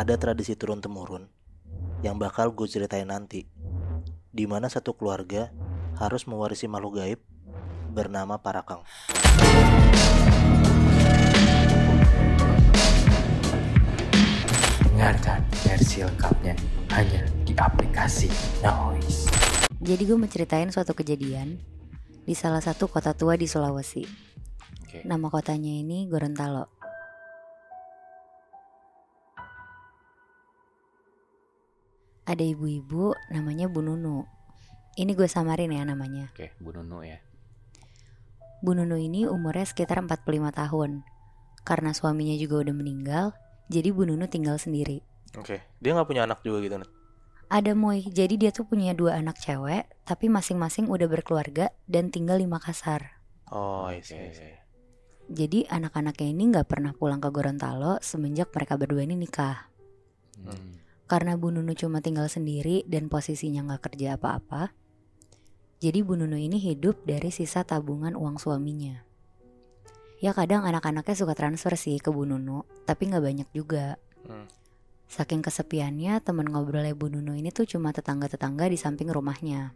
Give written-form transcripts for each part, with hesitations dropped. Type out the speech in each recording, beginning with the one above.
Ada tradisi turun-temurun yang bakal gue ceritain nanti, di mana satu keluarga harus mewarisi makhluk gaib bernama Parakang. Dengarkan versi lengkapnya hanya di aplikasi Noise. Jadi gue mau ceritain suatu kejadian di salah satu kota tua di Sulawesi. Nama kotanya ini Gorontalo. Ada ibu-ibu namanya Bu Nunu. Ini gue samarin ya namanya. Oke, Bu Nunu ya. Bu Nunu ini umurnya sekitar 45 tahun. Karena suaminya juga udah meninggal, jadi Bu Nunu tinggal sendiri. Oke, dia nggak punya anak juga gitu, Nat? Ada Moy, jadi dia tuh punya 2 anak cewek, tapi masing-masing udah berkeluarga dan tinggal di Makassar. Oh, iya. Jadi anak-anaknya ini gak pernah pulang ke Gorontalo semenjak mereka berdua ini nikah. Karena Bu Nunu cuma tinggal sendiri dan posisinya gak kerja apa-apa, jadi Bu Nunu ini hidup dari sisa tabungan uang suaminya. Ya kadang anak-anaknya suka transfer sih ke Bu Nunu, tapi gak banyak juga. Saking kesepiannya, temen ngobrolnya Bu Nunu ini tuh cuma tetangga-tetangga di samping rumahnya.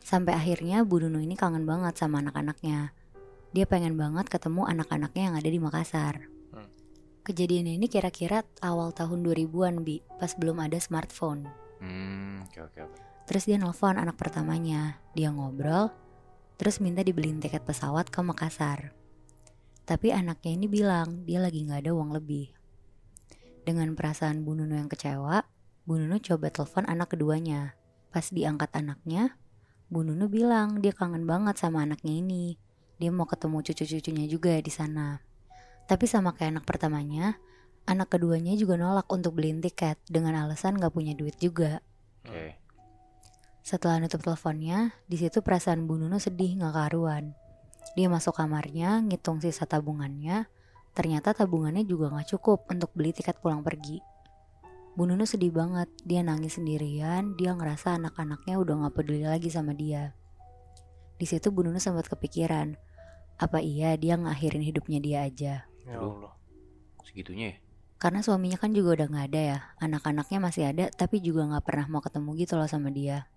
Sampai akhirnya Bu Nunu ini kangen banget sama anak-anaknya. Dia pengen banget ketemu anak-anaknya yang ada di Makassar. Kejadiannya ini kira-kira awal tahun 2000-an, Bi, pas belum ada smartphone. Oke. Terus dia nelfon anak pertamanya. Dia ngobrol, terus minta dibeliin tiket pesawat ke Makassar. Tapi anaknya ini bilang dia lagi gak ada uang lebih. Dengan perasaan Bu Nunu yang kecewa, Bu Nunu coba telepon anak keduanya. Pas diangkat anaknya, Bu Nunu bilang dia kangen banget sama anaknya ini. Dia mau ketemu cucu-cucunya juga di sana. Tapi sama kayak anak pertamanya, anak keduanya juga nolak untuk beliin tiket dengan alasan gak punya duit juga. Setelah nutup teleponnya, di situ perasaan Bu Nunu sedih gak karuan. Dia masuk kamarnya, ngitung sisa tabungannya. Ternyata tabungannya juga gak cukup untuk beli tiket pulang pergi. Bu Nunu sedih banget, dia nangis sendirian. Dia ngerasa anak-anaknya udah gak peduli lagi sama dia. Di situ Bu Nunu sempat kepikiran, apa iya dia ngakhirin hidupnya dia aja? Ya Allah. Segitunya ya? Karena suaminya kan juga udah gak ada ya. Anak-anaknya masih ada, tapi juga gak pernah mau ketemu gitu loh sama dia.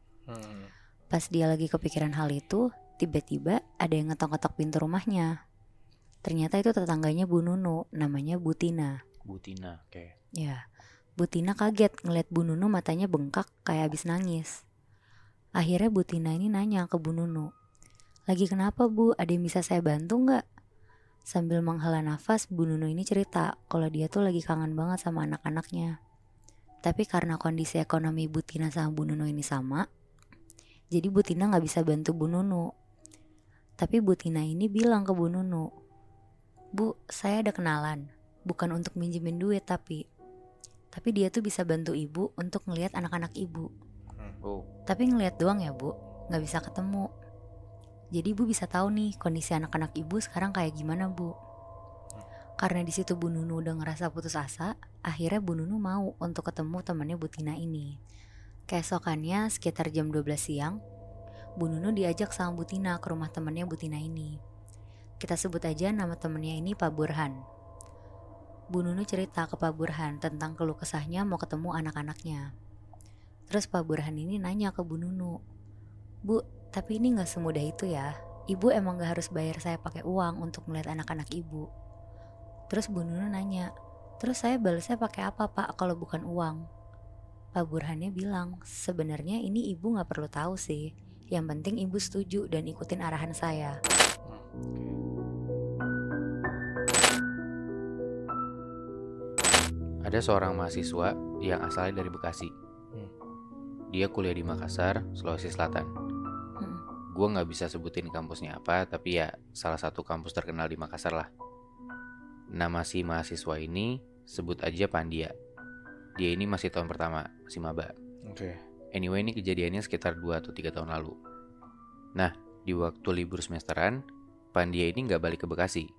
Pas dia lagi kepikiran hal itu, tiba-tiba ada yang ngetok-ngetok pintu rumahnya. Ternyata itu tetangganya Bu Nunu, namanya Bu Tina. Bu Tina, oke. Ya, Bu Tina kaget ngeliat Bu Nunu matanya bengkak kayak abis nangis. Akhirnya Bu Tina ini nanya ke Bu Nunu, lagi kenapa Bu? Ada yang bisa saya bantu gak? Sambil menghela nafas, Bu Nunu ini cerita kalau dia tuh lagi kangen banget sama anak-anaknya. Tapi karena kondisi ekonomi Bu Tina sama Bu Nunu ini sama, jadi Bu Tina gak bisa bantu Bu Nunu. Tapi Bu Tina ini bilang ke Bu Nunu, Bu, saya ada kenalan, bukan untuk minjemin duit tapi dia tuh bisa bantu ibu untuk ngelihat anak-anak ibu. Tapi ngelihat doang ya Bu, gak bisa ketemu. Jadi ibu bisa tahu nih kondisi anak-anak ibu sekarang kayak gimana Bu. Karena di situ Bu Nunu udah ngerasa putus asa, akhirnya Bu Nunu mau untuk ketemu temannya Bu Tina ini. Keesokannya sekitar jam 12 siang, Bu Nunu diajak sama Bu Tina ke rumah temannya Bu Tina ini. Kita sebut aja nama temennya ini Pak Burhan. Bu Nunu cerita ke Pak Burhan tentang keluh kesahnya mau ketemu anak-anaknya. Terus Pak Burhan ini nanya ke Bu Nunu, Bu, tapi ini gak semudah itu ya. Ibu emang gak harus bayar saya pakai uang untuk melihat anak-anak ibu. Terus Bu Nunu nanya, terus saya balasnya pakai apa Pak kalau bukan uang? Pak Burhannya bilang, sebenarnya ini ibu gak perlu tahu sih. Yang penting ibu setuju dan ikutin arahan saya. Ada seorang mahasiswa yang asalnya dari Bekasi. Dia kuliah di Makassar, Sulawesi Selatan. Gue gak bisa sebutin kampusnya apa, tapi ya salah satu kampus terkenal di Makassar lah. Nama si mahasiswa ini sebut aja Pandia. Dia ini masih tahun pertama, masih maba. Anyway, ini kejadiannya sekitar 2 atau 3 tahun lalu. Nah, di waktu libur semesteran, Pandia ini gak balik ke Bekasi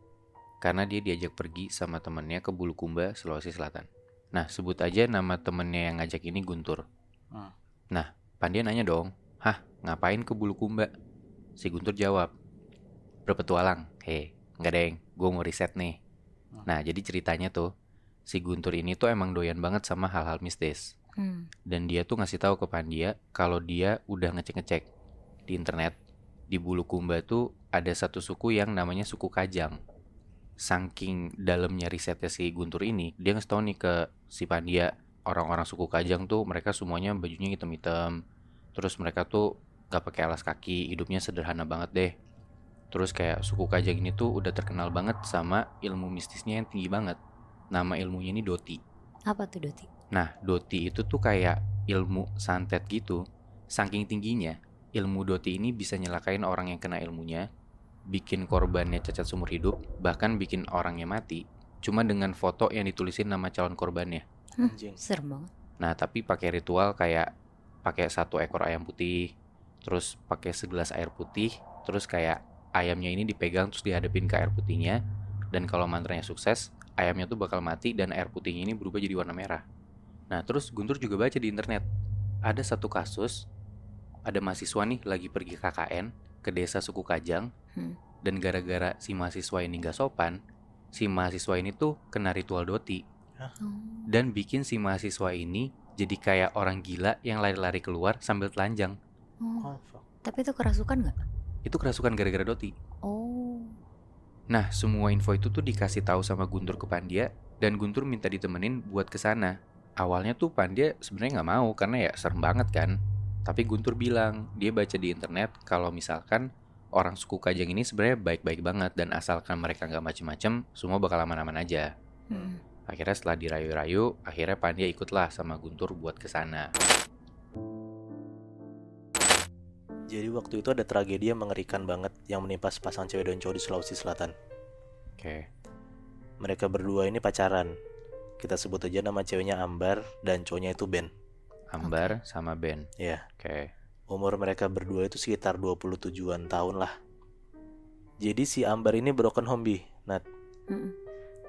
karena dia diajak pergi sama temennya ke Bulukumba, Sulawesi Selatan. Nah, sebut aja nama temennya yang ngajak ini Guntur. Nah, Pandia nanya dong, hah, ngapain ke Bulukumba? Si Guntur jawab, berpetualang. Enggak deng, gue mau riset nih. Nah, jadi ceritanya tuh, si Guntur ini tuh emang doyan banget sama hal-hal mistis. Dan dia tuh ngasih tahu ke Pandia kalau dia udah ngecek-ngecek di internet. Di Bulukumba tuh ada satu suku yang namanya suku Kajang. Saking dalamnya risetnya si Guntur ini, dia ngasih tahu nih ke si Pandia, orang-orang suku Kajang tuh mereka semuanya bajunya hitam-hitam. Terus mereka tuh gak pakai alas kaki, hidupnya sederhana banget deh. Terus kayak suku Kajang ini tuh udah terkenal banget sama ilmu mistisnya yang tinggi banget. Nama ilmunya ini Doti. Apa tuh Doti? Nah, Doti itu tuh kayak ilmu santet gitu. Saking tingginya, ilmu Doti ini bisa nyelakain orang yang kena ilmunya, bikin korbannya cacat seumur hidup, bahkan bikin orangnya mati, cuma dengan foto yang ditulisin nama calon korbannya. Anjing. Serem banget. Nah, tapi pakai ritual kayak pakai 1 ekor ayam putih, terus pakai segelas air putih, terus kayak ayamnya ini dipegang terus dihadapin ke air putihnya, dan kalau mantranya sukses, ayamnya tuh bakal mati dan air putihnya ini berubah jadi warna merah. Nah, terus Guntur juga baca di internet, ada satu kasus, ada mahasiswa nih lagi pergi KKN ke desa suku Kajang, dan gara-gara si mahasiswa ini gak sopan, si mahasiswa ini tuh kena ritual Doti. Dan bikin si mahasiswa ini jadi kayak orang gila yang lari-lari keluar sambil telanjang. Oh, fuck. Tapi itu kerasukan gak? Itu kerasukan gara-gara Doti. Oh. Nah, semua info itu tuh dikasih tahu sama Guntur ke Pandia, dan Guntur minta ditemenin buat kesana. Awalnya tuh Pandia sebenarnya nggak mau karena ya serem banget kan. Tapi Guntur bilang dia baca di internet kalau misalkan orang suku Kajang ini sebenarnya baik-baik banget, dan asalkan mereka nggak macem-macem, semua bakal aman-aman aja. Akhirnya setelah dirayu-rayu, akhirnya Pandia ikutlah sama Guntur buat kesana. Jadi waktu itu ada tragedi yang mengerikan banget yang menimpa sepasang cewek dan cowok di Sulawesi Selatan. Oke. Mereka berdua ini pacaran. Kita sebut aja nama ceweknya Ambar dan cowoknya itu Ben. Ambar sama Ben. Ya, Oke. umur mereka berdua itu sekitar 27-an tahun lah. Jadi si Ambar ini broken home, Bi. Nat.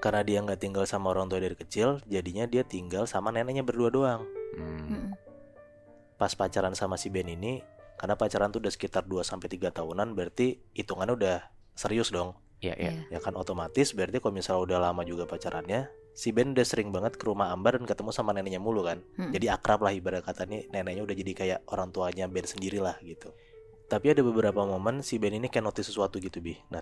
Karena dia nggak tinggal sama orang tua dari kecil, jadinya dia tinggal sama neneknya berdua doang. Pas pacaran sama si Ben ini, karena pacaran tuh udah sekitar 2-3 tahunan, berarti hitungannya udah serius dong. Iya. Ya kan otomatis berarti kalau misalnya udah lama juga pacarannya, si Ben udah sering banget ke rumah Ambar dan ketemu sama neneknya mulu kan. Jadi akrab lah, ibarat kata nih neneknya udah jadi kayak orang tuanya Ben sendiri lah gitu. Tapi ada beberapa momen si Ben ini kayak notice sesuatu gitu, Bi. Nah,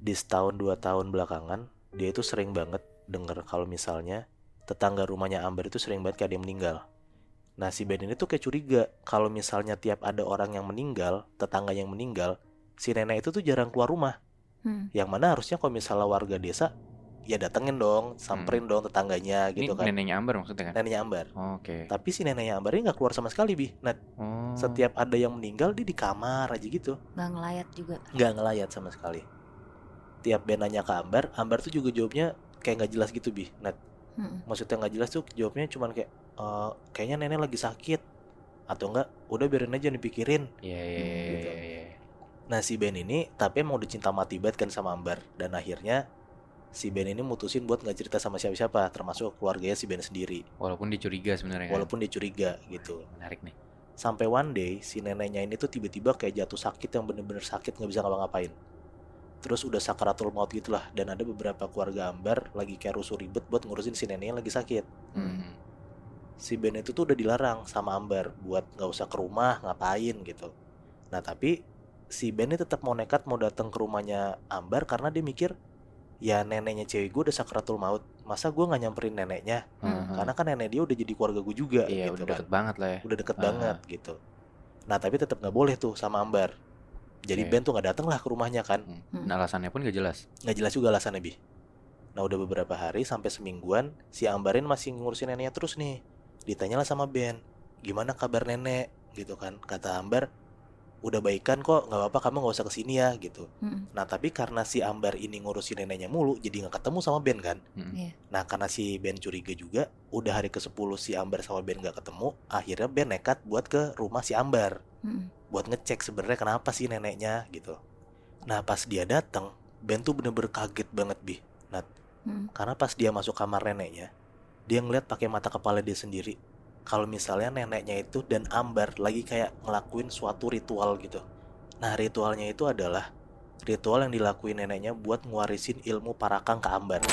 di setahun 2 tahun belakangan, dia itu sering banget denger kalau misalnya tetangga rumahnya Ambar itu sering banget kayak dia meninggal. Nah, si Ben ini tuh kayak curiga kalau misalnya tiap ada orang yang meninggal, tetangga yang meninggal, si nenek itu tuh jarang keluar rumah. Yang mana harusnya kalau misalnya warga desa ya datengin dong, samperin dong tetangganya gitu Ini kan. neneknya Ambar maksudnya kan? Neneknya Ambar. Oke. Tapi si neneknya Ambar ini gak keluar sama sekali, Bi. Nah, setiap ada yang meninggal dia di kamar aja gitu. Gak ngelayat juga. Gak ngelayat sama sekali. Tiap Ben nanya ke Ambar, Ambar tuh juga jawabnya kayak gak jelas gitu, Bi. Nah, maksudnya gak jelas tuh jawabnya cuman kayak kayaknya nenek lagi sakit, atau enggak udah biarin aja dipikirin. Gitu. Nah, si Ben ini tapi emang udah cinta mati banget kan sama Ambar, dan akhirnya si Ben ini mutusin buat gak cerita sama siapa-siapa, termasuk keluarganya si Ben sendiri. Walaupun dia curiga sebenarnya kan? Walaupun dia curiga gitu. Menarik nih. Sampai one day si neneknya ini tuh tiba-tiba kayak jatuh sakit yang bener-bener sakit, gak bisa ngapa-ngapain. Terus udah sakaratul maut gitulah, dan ada beberapa keluarga Ambar lagi kayak rusuh ribet buat ngurusin si neneknya yang lagi sakit. Si Ben itu tuh udah dilarang sama Ambar buat gak usah ke rumah, ngapain gitu. Nah, tapi si Ben ini tetap mau nekat mau datang ke rumahnya Ambar karena dia mikir, ya neneknya cewek gue udah sakaratul maut, masa gue gak nyamperin neneknya? Karena kan nenek dia udah jadi keluarga gue juga. Iya, gitu udah kan. deket banget lah ya. Udah deket banget gitu. Nah, tapi tetap gak boleh tuh sama Ambar. Jadi Ben tuh gak dateng lah ke rumahnya kan. Nah, alasannya pun gak jelas. Gak jelas juga alasannya, Bi. Nah, udah beberapa hari sampai semingguan si Ambarin masih ngurusin neneknya terus nih. Ditanyalah sama Ben, gimana kabar nenek gitu kan. Kata Ambar, udah baikan kok, gak apa-apa kamu gak usah kesini ya gitu. Nah, tapi karena si Ambar ini ngurusin neneknya mulu, jadi gak ketemu sama Ben kan. Nah, karena si Ben curiga juga, udah hari ke-10 si Ambar sama Ben gak ketemu, akhirnya Ben nekat buat ke rumah si Ambar, buat ngecek sebenarnya kenapa sih neneknya gitu. Nah, pas dia datang, Ben tuh bener-bener kaget banget, Bi. Nah, karena pas dia masuk kamar neneknya, dia ngeliat pakai mata kepala dia sendiri kalau misalnya neneknya itu dan Ambar lagi kayak ngelakuin suatu ritual gitu. Nah, ritualnya itu adalah ritual yang dilakuin neneknya buat ngewarisin ilmu parakang ke Ambar.